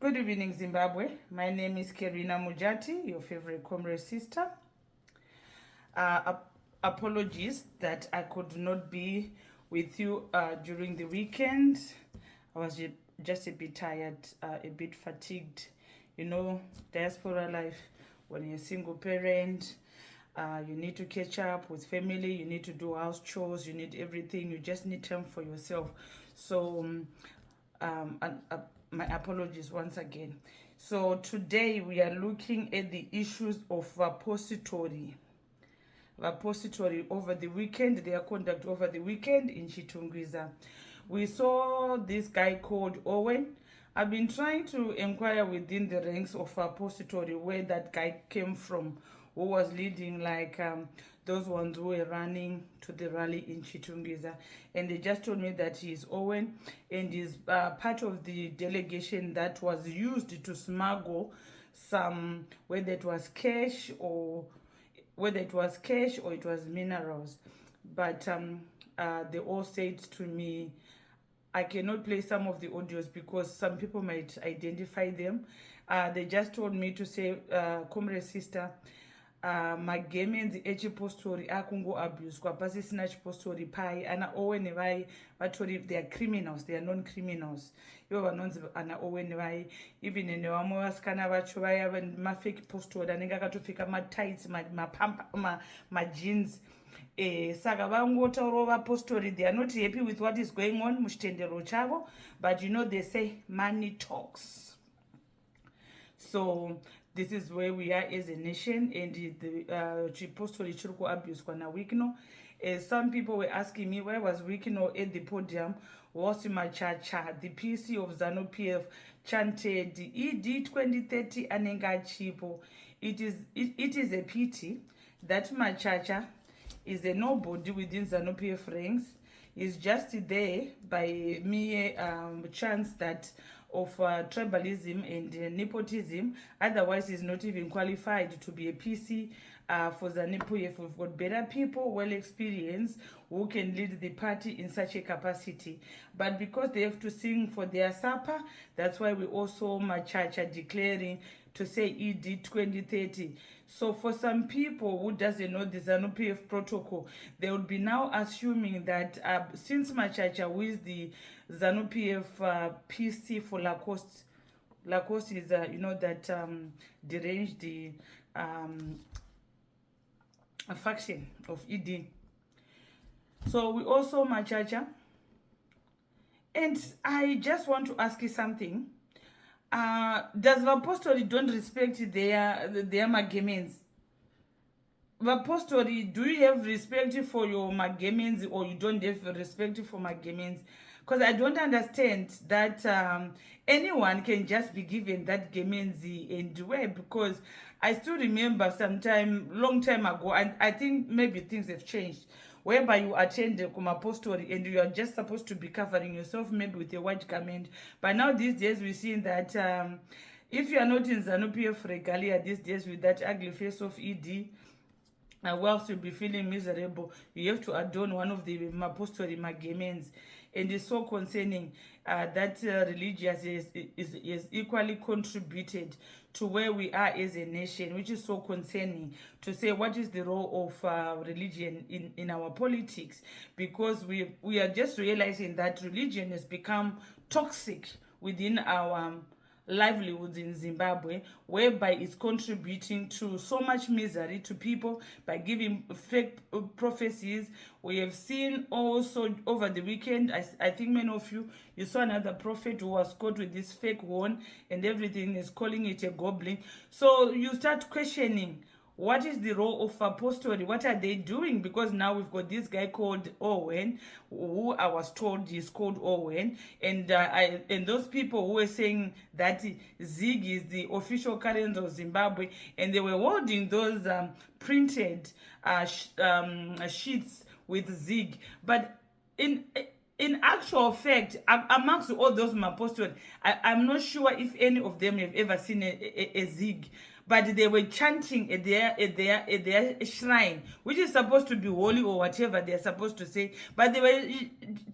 Good evening, Zimbabwe. My name is Kerina Mujati, your favorite comrade sister. Apologies that I could not be with you during the weekend. I was just a bit tired, a bit fatigued. You know, diaspora life, when you're a single parent, you need to catch up with family, you need to do house chores, you need everything, you just need time for yourself. So, my apologies once again. So today we are looking at the issues of repository over the weekend, their conduct over the weekend in Chitungwiza. We saw this guy called Owen. I've been trying to inquire within the ranks of repository where that guy came from, who was leading like those ones who were running to the rally in Chitungwiza. And they just told me that he's Owen and is part of the delegation that was used to smuggle some, whether it was cash or it was minerals. But they all said to me, I cannot play some of the audios because some people might identify them. They just told me to say, comrade sister, magemenzi echipostori akungo abuse kwapasisina chipostori pai ana Owen vai vatori, they are criminals, they are non-criminals. Ivo vanonzi ana Owen vai, even nevamwe vasikana vacho vaya mafake postori anenge akatopfeka matights majeans. Saka vangotaurawo vapostori, they are not happy with what is going on muchitendero chavo, but you know they say money talks. So this is where we are as a nation, and the chipostori chiri kuabuswa naWikino. Some people were asking me, why was Wikino at the podium? Was Machacha, the PC of ZANU-PF, chanted ED 2030 anenga chipo. It is a pity that Machacha is a nobody within ZANU-PF ranks. Is just there by mere chance that of tribalism and nepotism. Otherwise, he's not even qualified to be a PC for ZANU-PF. We've got better people, well experienced, who can lead the party in such a capacity. But because they have to sing for their supper, that's why we also Machacha declaring to say ED 2030. So for some people who doesn't know the ZANU-PF protocol, they would be now assuming that since Machacha, who is the ZANU-PF PC for Lacoste is, you know, that deranged the a faction of ED. So we also Machacha. And I just want to ask you something. Does Vapostori don't respect their magemens? Vapostori, do you have respect for your magemens or you don't have respect for magemens? Because I don't understand that anyone can just be given that gemenzi and where, because I still remember long time ago, and I think maybe things have changed, whereby you attend the Kumapostori and you are just supposed to be covering yourself maybe with a white garment. But now these days we're seeing that if you are not in ZANU-PF regalia these days with that ugly face of ED, whilst you'll be feeling miserable, you have to adorn one of the Mapostori magemens. And it's so concerning that religious is equally contributed to where we are as a nation, which is so concerning to say what is the role of religion in our politics, because we are just realizing that religion has become toxic within our livelihoods in Zimbabwe, whereby it's contributing to so much misery to people by giving fake prophecies. We have seen also over the weekend, I think many of you saw another prophet who was caught with this fake horn and everything, is calling it a goblin. So you start questioning, what is the role of apostolate? What are they doing? Because now we've got this guy called Owen, who I was told is called Owen, and those people who were saying that Zig is the official currency of Zimbabwe, and they were holding those printed sheets with Zig, but in actual fact, amongst all those apostles, I'm not sure if any of them have ever seen a Zig. but they were chanting at their shrine, which is supposed to be holy or whatever they're supposed to say, but they were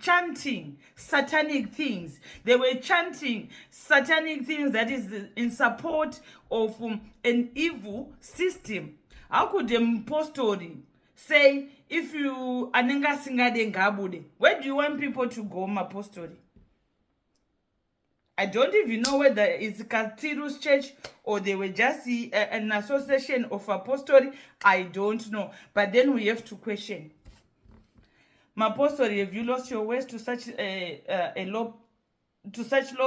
chanting satanic things. They were chanting satanic things that is in support of an evil system. How could a pastori say, if you anenga singade ngabude, where do you want people to go, pastori? I don't even know whether it's Katiru's church or they were just an association of apostoli. I don't know. But then we have to question. Apostoli, have you lost your ways to such low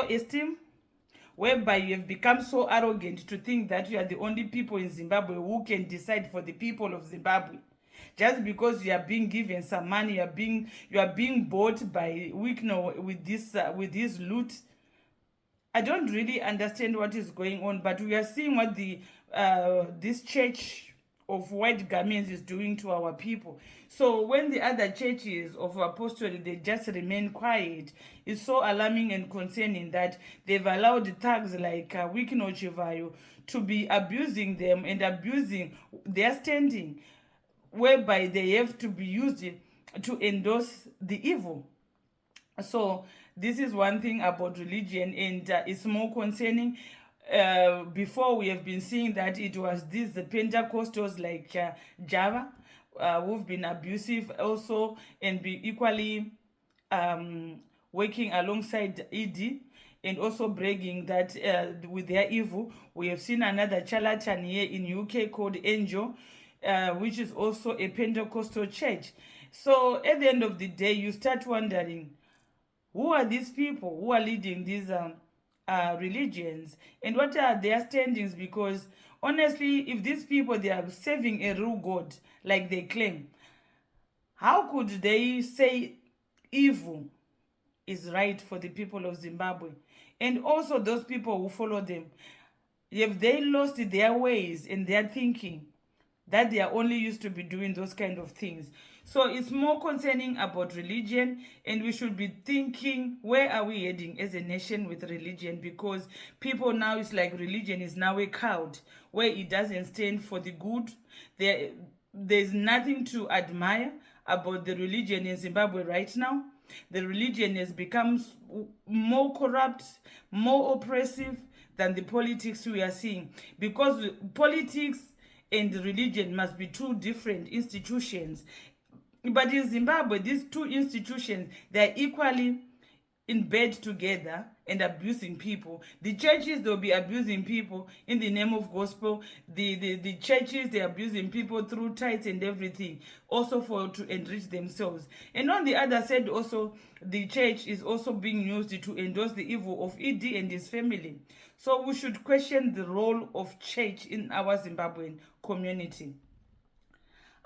esteem, whereby you have become so arrogant to think that you are the only people in Zimbabwe who can decide for the people of Zimbabwe? Just because you are being given some money, you are being bought by with this loot. I don't really understand what is going on, but we are seeing what this church of white garments is doing to our people. So when the other churches of apostolic, they just remain quiet, it's so alarming and concerning that they've allowed the thugs like Wikino Chivayo to be abusing them and abusing their standing, whereby they have to be used to endorse the evil. So this is one thing about religion, and it's more concerning. Before we have been seeing that it was the Pentecostals like Java who've been abusive also and be equally working alongside ED and also bragging that with their evil. We have seen another charlatan here in UK called Angel, which is also a Pentecostal church. So at the end of the day, you start wondering, who are these people who are leading these religions, and what are their standings? Because honestly, if these people, they are serving a real God like they claim, how could they say evil is right for the people of Zimbabwe? And also those people who follow them, if they lost their ways and their thinking, that they are only used to be doing those kind of things. So it's more concerning about religion, and we should be thinking, where are we heading as a nation with religion? Because people now, it's like religion is now a cult where it doesn't stand for the good. There's nothing to admire about the religion in Zimbabwe right now. The religion has become more corrupt, more oppressive than the politics we are seeing, because politics and religion must be two different institutions. But in Zimbabwe, these two institutions, they're equally in bed together and abusing people. The churches, they'll be abusing people in the name of gospel. The churches, they're abusing people through tithes and everything, also to enrich themselves. And on the other side, also, the church is also being used to endorse the evil of ED and his family. So we should question the role of church in our Zimbabwean community.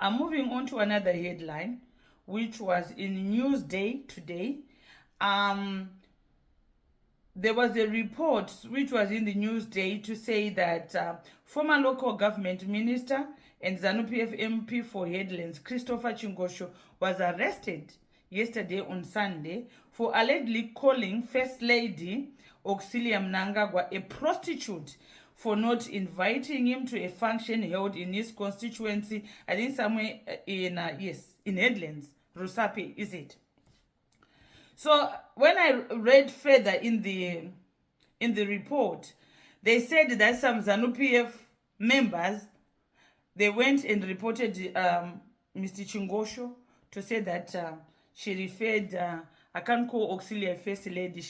I'm moving on to another headline, which was in Newsday today. There was a report which was in the Newsday to say that former local government minister and ZANU-PF MP for Headlands, Christopher Choso, was arrested yesterday on Sunday for allegedly calling First Lady Auxillia Mnangagwa a prostitute for not inviting him to a function held in his constituency, I think somewhere in Headlands, Rusape, is it? So when I read further in the report, they said that some ZANU-PF members, they went and reported Mr. Choso to say that she referred, I can't call Auxillia First Lady,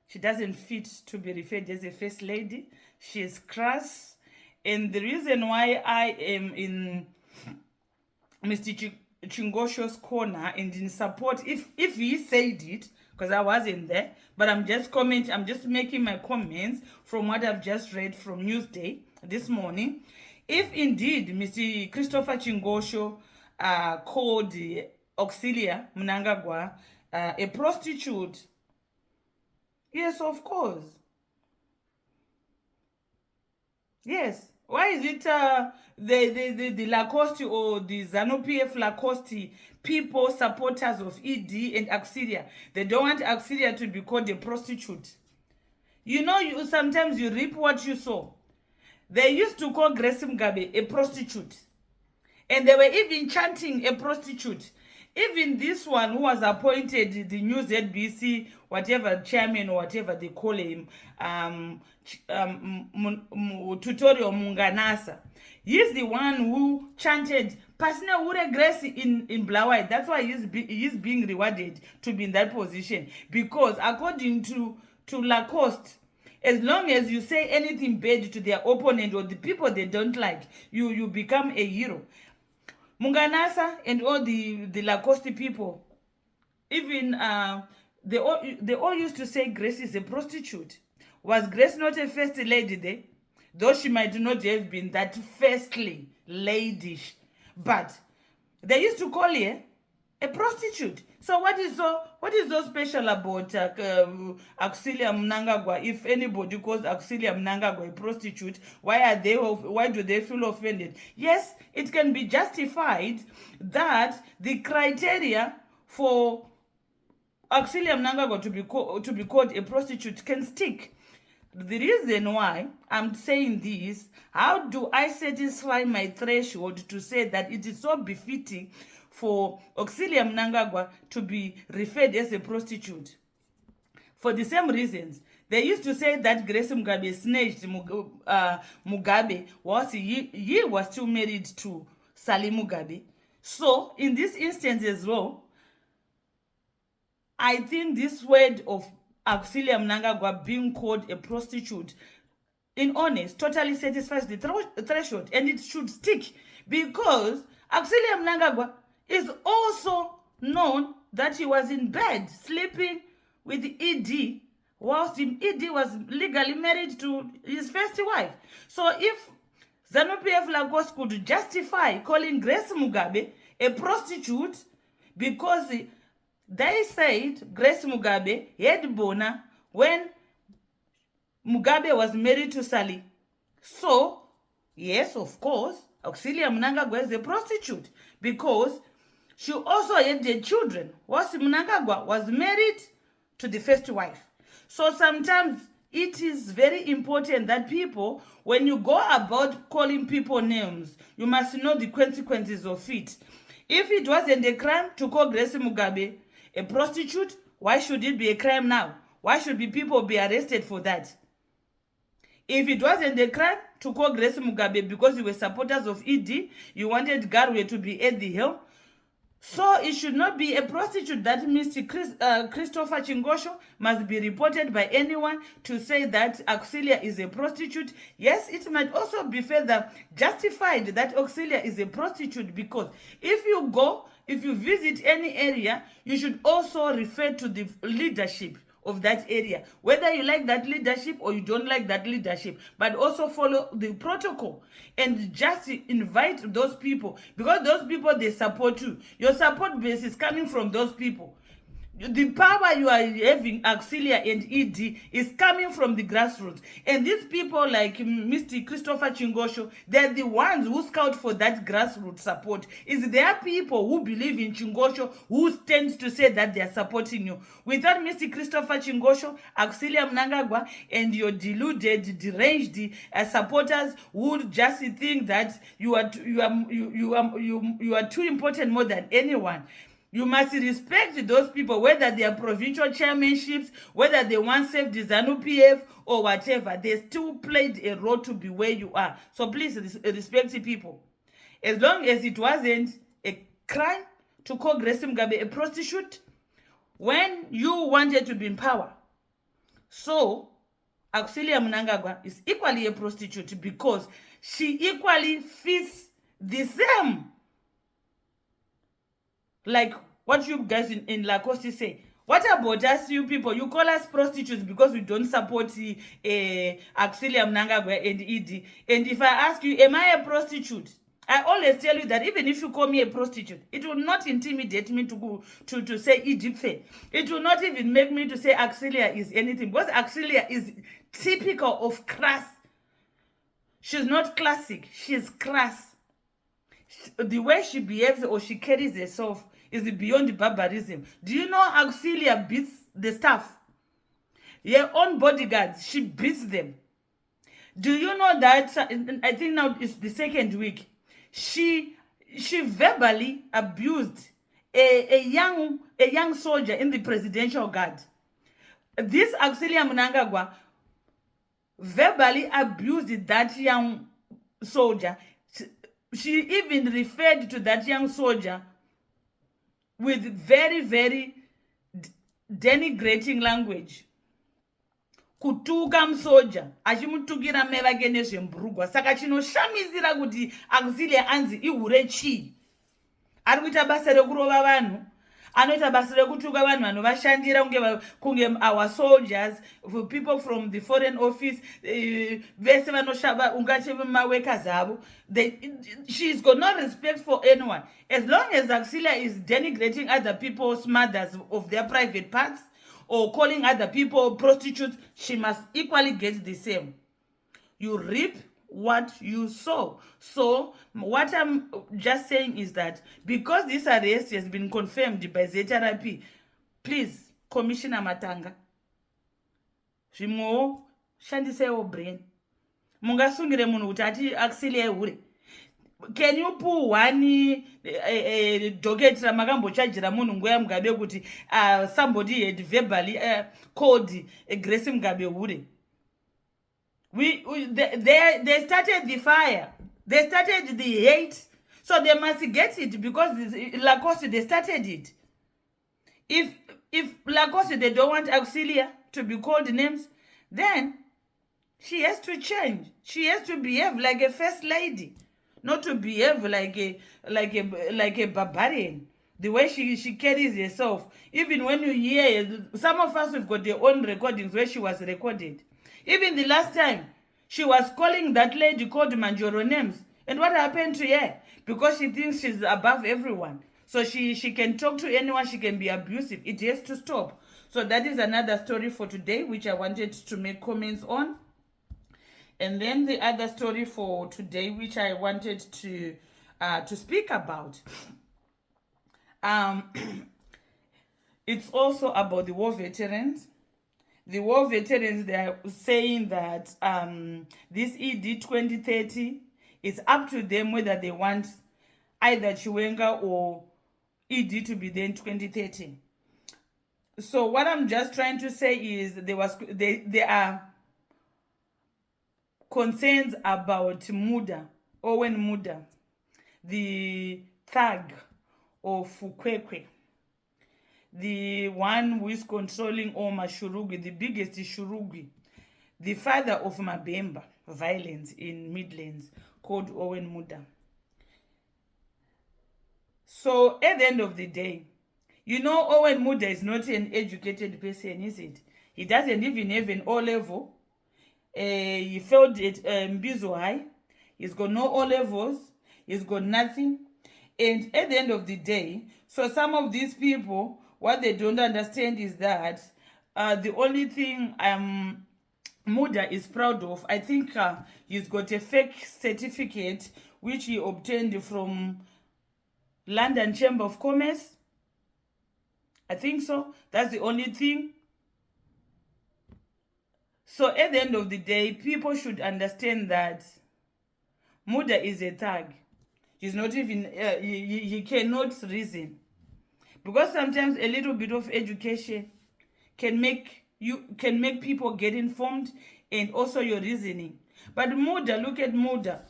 she doesn't fit to be referred as a First Lady. She is crass. And the reason why I am in Mr. Choso's corner and in support, if he said it, because I wasn't there, but I'm just making my comments from what I've just read from Newsday this morning. If indeed Mr. Christopher Choso called Auxillia Mnangagwa a prostitute, yes, of course. Yes. Why is it the Lacoste or the ZANU-PF Lacoste people, supporters of ED and Auxillia, they don't want Auxillia to be called a prostitute? You know, sometimes you reap what you sow. They used to call Grace Mugabe a prostitute. And they were even chanting a prostitute. Even this one who was appointed, the new ZBC, whatever chairman or whatever they call him, Tutorial Munganasa. He's the one who chanted Pasina Ure Grace in Blawai. That's why he's being rewarded to be in that position. Because according to Lacoste, as long as you say anything bad to their opponent or the people they don't like, you become a hero. Munganasa and all the Lacoste people, even they all used to say Grace is a prostitute. Was Grace not a first lady there? Though she might not have been that firstly ladish, but they used to call her a prostitute. So what is so special about Auxillia Mnangagwa? If anybody calls Auxillia Mnangagwa a prostitute, why do they feel offended? Yes, it can be justified that the criteria for Auxillia Mnangagwa to be called a prostitute can stick. The reason why I'm saying this, how do I satisfy my threshold to say that it is so befitting for Auxillia Mnangagwa to be referred as a prostitute? For the same reasons. They used to say that Grace Mugabe snatched Mugabe whilst he was still married to Sally Mugabe. So, in this instance as well, I think this word of Auxillia Mnangagwa being called a prostitute, in honest, totally satisfies the threshold, and it should stick, because Auxillia Mnangagwa is also known that he was in bed sleeping with ED whilst ED was legally married to his first wife. So if ZANU-PF Lagos could justify calling Grace Mugabe a prostitute because they said Grace Mugabe had bona when Mugabe was married to Sally. So, yes, of course, Auxillia Mnangagwa is a prostitute because she also had the children whilst Mnangagwa was married to the first wife. So sometimes it is very important that people, when you go about calling people names, you must know the consequences of it. If it wasn't a crime to call Grace Mugabe a prostitute, why should it be a crime now? Why should people be arrested for that? If it wasn't a crime to call Grace Mugabe because you were supporters of ED, you wanted Garwe to be at the helm, so it should not be a prostitute. That means Christopher Choso must be reported by anyone to say that Auxillia is a prostitute. Yes, it might also be further justified that Auxillia is a prostitute, because if you visit any area, you should also refer to the leadership of that area, whether you like that leadership or you don't like that leadership, but also follow the protocol and just invite those people, because those people, they support you. Your support base is coming from those people. The power you are having, Auxillia and ED, is coming from the grassroots. And these people like Mr. Christopher Choso, they're the ones who scout for that grassroots support. It's their people who believe in Choso who stands to say that they're supporting you. Without Mr. Christopher Choso, Auxillia Mnangagwa, and your deluded, deranged supporters would just think that you are too important more than anyone. You must respect those people, whether they are provincial chairmanships, whether they once served the ZANU-PF or whatever. They still played a role to be where you are. So please respect the people. As long as it wasn't a crime to call Grace Mugabe a prostitute when you wanted to be in power. So Auxillia Mnangagwa is equally a prostitute because she equally fits the same. Like what you guys in Lacoste say. What about us, you people? You call us prostitutes because we don't support Auxillia Mnangagwa and ED. And if I ask you, am I a prostitute? I always tell you that even if you call me a prostitute, it will not intimidate me to go to say ED. It will not even make me to say Auxillia is anything, because Auxillia is typical of crass. She's not classic. She's crass. The way she behaves or she carries herself is beyond barbarism. Do you know Auxillia beats the staff? her own bodyguards, she beats them. Do you know that, I think now it's the second week, she verbally abused a young soldier in the presidential guard. This Auxillia Mnangagwa verbally abused that young soldier. She even referred to that young soldier with very, very denigrating language. Kutuka msoja achimutukira mai vake nezvemburugwa. Saka chinoshamizira kuti Auxillia anzi ihure chii. Ari kuita basa rekurova vanhu, anoita basa rekutuka vanhu vanovashandira kunge our soldiers, people from the foreign office, vese vanoshava ungati maworkers avo. She's got no respect for anyone. As long as Auxillia is denigrating other people's mothers of their private parts or calling other people prostitutes, she must equally get the same. You reap what you sow. So what I'm just saying is that because this arrest has been confirmed by ZRP, please, Commissioner Matanga, zvimwewo shandisewo brain. Mungasungire munhu kuti ati Auxillia hure. Can you pull one docket ramakambochajira munhu nguva Mugabe kuti somebody had verbally called Grace Mugabe hure? They started the fire. They started the hate. So they must get it because Lacoste, they started it. If Lacoste, they don't want Auxillia to be called names, then she has to change. She has to behave like a first lady, not to behave like a barbarian. The way she carries herself. Even when you hear, some of us have got their own recordings where she was recorded. Even the last time, she was calling that lady called Manjoro names. And what happened to her? Because she thinks she's above everyone. So she can talk to anyone, she can be abusive. It has to stop. So that is another story for today, which I wanted to make comments on. And then the other story for today, which I wanted to speak about. It's also about the war veterans. The war veterans, they are saying that this ED 2030 is up to them whether they want either Chiwenga or ED to be there in 2030. So what I'm just trying to say is there are concerns about Muda, Owen Muda, the thug of Fukwekwe, the one who is controlling all Mashurugi, the biggest Shurugi, the father of Mabemba violence in Midlands, called Owen Muda. So at the end of the day, you know Owen Muda is not an educated person, is it? He doesn't even have an O-level. He failed at Mbizo High. He's got no O-levels. He's got nothing. And at the end of the day, so some of these people, what they don't understand is that the only thing Muda is proud of, I think he's got a fake certificate which he obtained from London Chamber of Commerce. I think so. That's the only thing. So at the end of the day, people should understand that Muda is a thug. He's not even, he cannot reason. Because sometimes a little bit of education can make people get informed and also your reasoning. But Muda, look at Muda.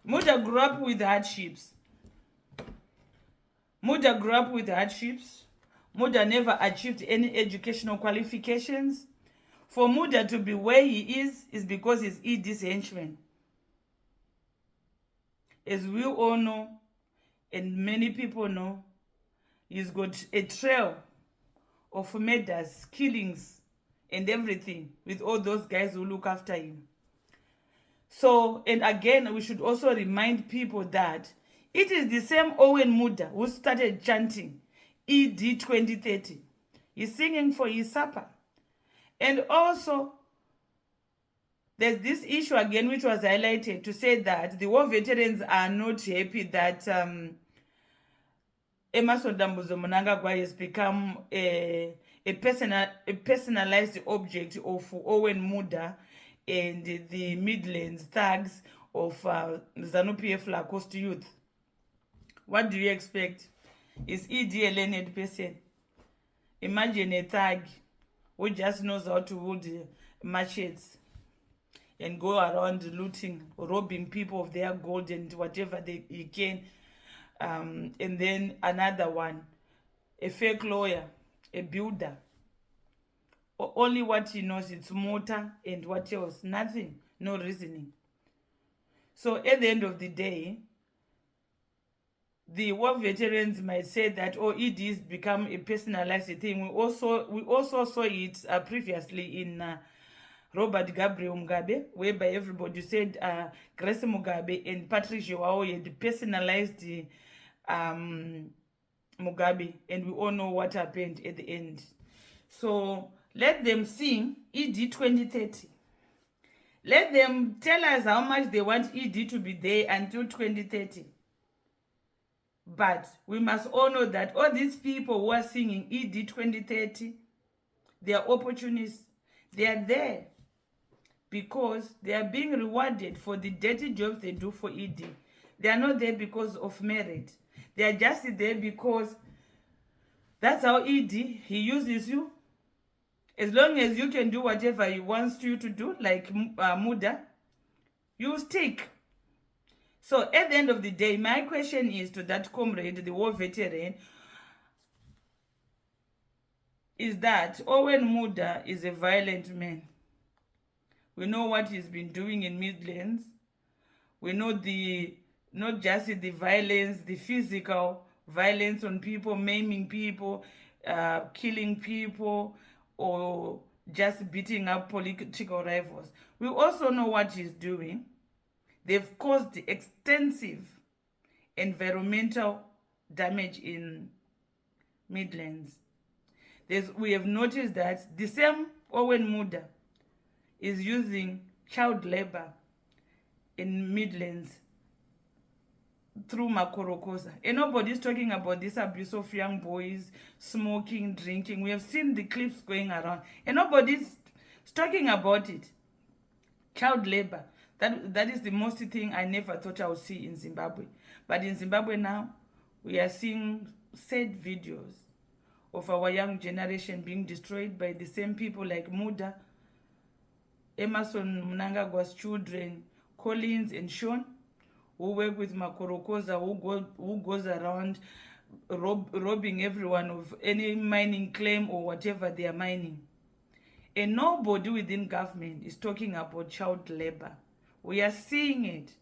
Muda grew up with hardships. Muda grew up with hardships. Muda never achieved any educational qualifications. For Muda to be where he is because he's ED's henchman. As we all know, and many people know, he's got a trail of murders, killings, and everything with all those guys who look after him. So, and again, we should also remind people that it is the same Owen Muda who started chanting ED 2030. He's singing for his supper. And also, there's this issue again which was highlighted to say that the war veterans are not happy that Auxillia Mnangagwa has become a a personalized object of Owen Muda and the Midlands thugs of ZANU-PF Lacoste Youth. What do you expect? Is ED a learned person? Imagine a thug who just knows how to hold machetes and go around looting, robbing people of their gold and whatever he can. And then another one, a fake lawyer, a builder. Only what he knows, it's motor and what else? Nothing, no reasoning. So at the end of the day, the war veterans might say that, oh, it has become a personalized thing. We also saw it previously in Robert Gabriel Mugabe, whereby everybody said Grace Mugabe and Patricia Wao had personalized Mugabe, and we all know what happened at the end. So let them sing ED 2030. Let them tell us how much they want ED to be there until 2030. But we must all know that all these people who are singing ED 2030, they are opportunists. They are there because they are being rewarded for the dirty jobs they do for ED. They are not there because of merit. They are just there because that's how ED, he uses you. As long as you can do whatever he wants you to do, like Muda, you stick. So at the end of the day, my question is to that comrade, the war veteran, is that Owen Muda is a violent man. We know what he's been doing in Midlands. We know not just the violence, the physical violence on people, maiming people, killing people, or just beating up political rivals. We also know what he's doing. They've caused extensive environmental damage in Midlands. We have noticed that the same Owen Muda is using child labor in Midlands through Makorokosa. And nobody's talking about this abuse of young boys, smoking, drinking. We have seen the clips going around. And nobody's talking about it. Child labor. That is the most thing I never thought I would see in Zimbabwe. But in Zimbabwe now, we are seeing sad videos of our young generation being destroyed by the same people like Muda, Emerson Mnangagwa's children, Collins and Sean, who work with Makorokosa, who goes around robbing everyone of any mining claim or whatever they are mining. And nobody within government is talking about child labor. We are seeing it.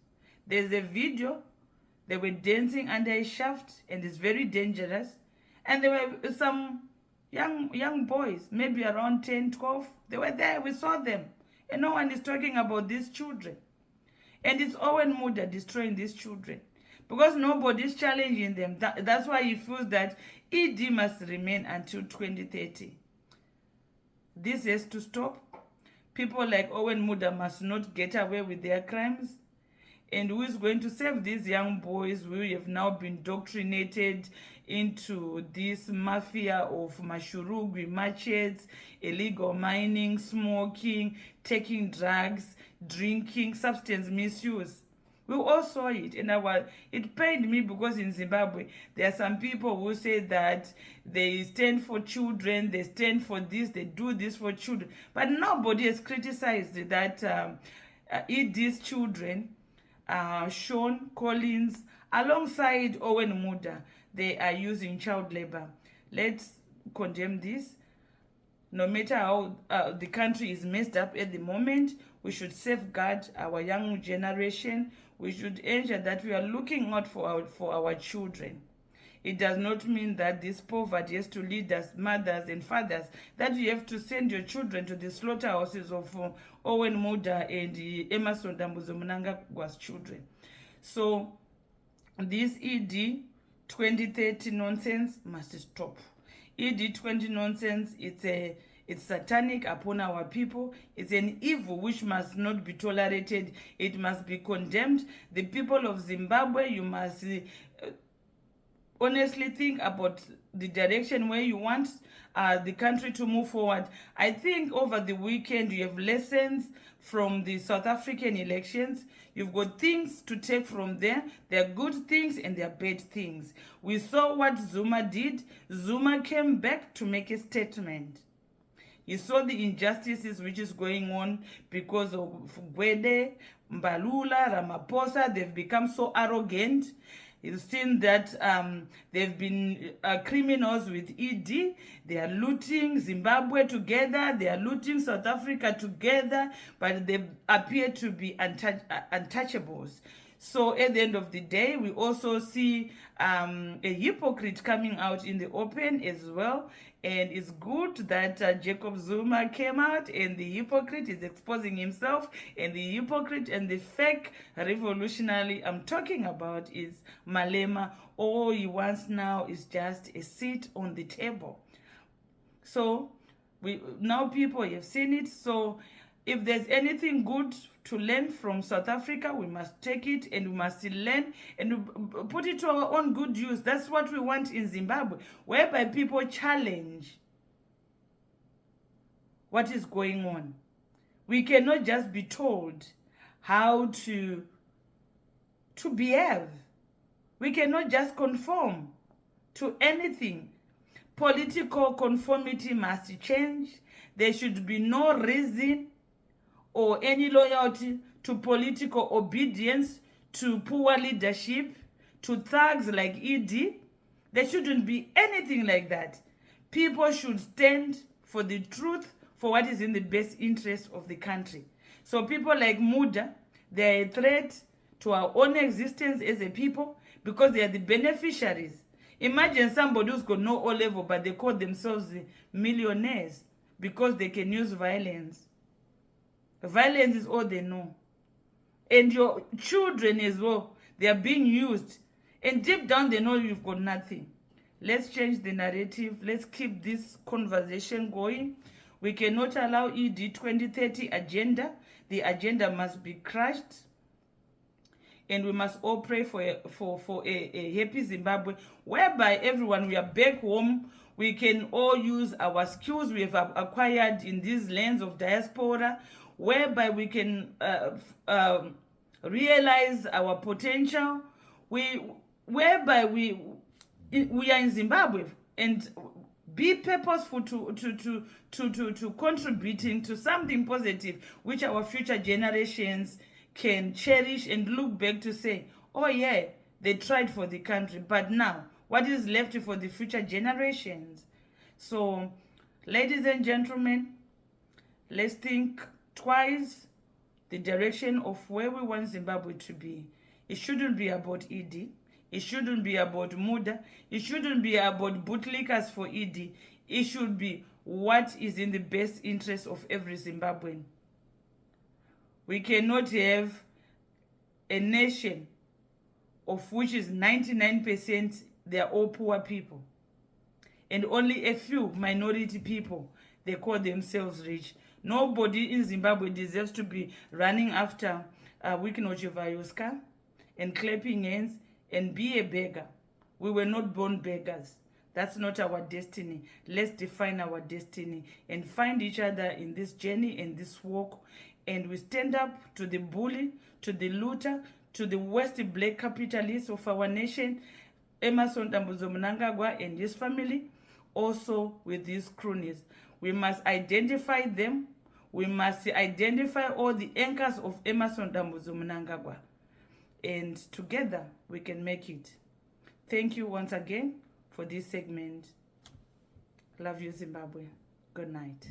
There's a video. They were dancing under a shaft, and it's very dangerous. And there were some young boys, maybe around 10, 12. They were there. We saw them. And no one is talking about these children. And it's Owen Muda destroying these children. Because nobody is challenging them. That's why he feels that ED must remain until 2030. This has to stop. People like Owen Muda must not get away with their crimes. And who is going to save these young boys who have now been indoctrinated into this mafia of mashurugwi, machetes, illegal mining, smoking, taking drugs, drinking, substance misuse? We all saw it, and it pained me because in Zimbabwe, there are some people who say that they stand for children, they stand for this, they do this for children. But nobody has criticized that these children, Sean, Collins, alongside Owen Muda, they are using child labor. Let's condemn this. No matter how the country is messed up at the moment, we should safeguard our young generation. We should ensure that we are looking out for our children. It does not mean that this poverty has to lead us, mothers and fathers, that you have to send your children to the slaughterhouses of Owen Muda and Emerson Mnangagwa's children. So this ED 2030 nonsense must stop. ED 20 nonsense, it's satanic upon our people. It's an evil which must not be tolerated. It must be condemned. The people of Zimbabwe, you must honestly think about the direction where you want the country to move forward. I think over the weekend you have lessons from the South African elections. You've got things to take from there. There are good things and there are bad things. We saw what Zuma did. Zuma came back to make a statement. You saw the injustices which is going on because of Gwede, Mbalula, Ramaphosa. They've become so arrogant. You've seen that they've been criminals with ED. They are looting Zimbabwe together. They are looting South Africa together. But they appear to be untouchables. So at the end of the day, we also see a hypocrite coming out in the open as well. And it's good that Jacob Zuma came out and the hypocrite is exposing himself. And the hypocrite and the fake revolutionary I'm talking about is Malema. All he wants now is just a seat on the table. So now people have seen it. So if there's anything good to learn from South Africa, we must take it and we must learn and put it to our own good use. That's what we want in Zimbabwe, whereby people challenge what is going on. We cannot just be told how to behave. We cannot just conform to anything. Political conformity must change. There should be no reason or any loyalty to political obedience, to poor leadership, to thugs like ED. There shouldn't be anything like that. People should stand for the truth, for what is in the best interest of the country. So people like Muda, they are a threat to our own existence as a people because they are the beneficiaries. Imagine somebody who's got no O-level, but they call themselves millionaires because they can use violence. Violence is all they know. And your children as well, they are being used. And deep down, they know you've got nothing. Let's change the narrative. Let's keep this conversation going. We cannot allow ED 2030 agenda. The agenda must be crushed. And we must all pray for a happy Zimbabwe, whereby everyone, we are back home. We can all use our skills we have acquired in these lands of diaspora, whereby we can realize our potential. Whereby we are in Zimbabwe and be purposeful to contributing to something positive, which our future generations can cherish and look back to say, oh yeah, they tried for the country, but now what is left for the future generations? So, ladies and gentlemen, let's think twice the direction of where we want Zimbabwe to be. It shouldn't be about ED. It shouldn't be about Muda. It shouldn't be about bootlickers for ED. It should be what is in the best interest of every Zimbabwean. We cannot have a nation of which is 99% they are all poor people. And only a few minority people, they call themselves rich. Nobody in Zimbabwe deserves to be running after Wikinochivayoska and clapping hands and be a beggar. We were not born beggars. That's not our destiny. Let's define our destiny and find each other in this journey and this walk. And we stand up to the bully, to the looter, to the worst black capitalist of our nation, Emerson Mnangagwa and his family, also with these cronies. We must identify them. We must identify all the anchors of Emerson Mnangagwa. And together we can make it. Thank you once again for this segment. Love you, Zimbabwe. Good night.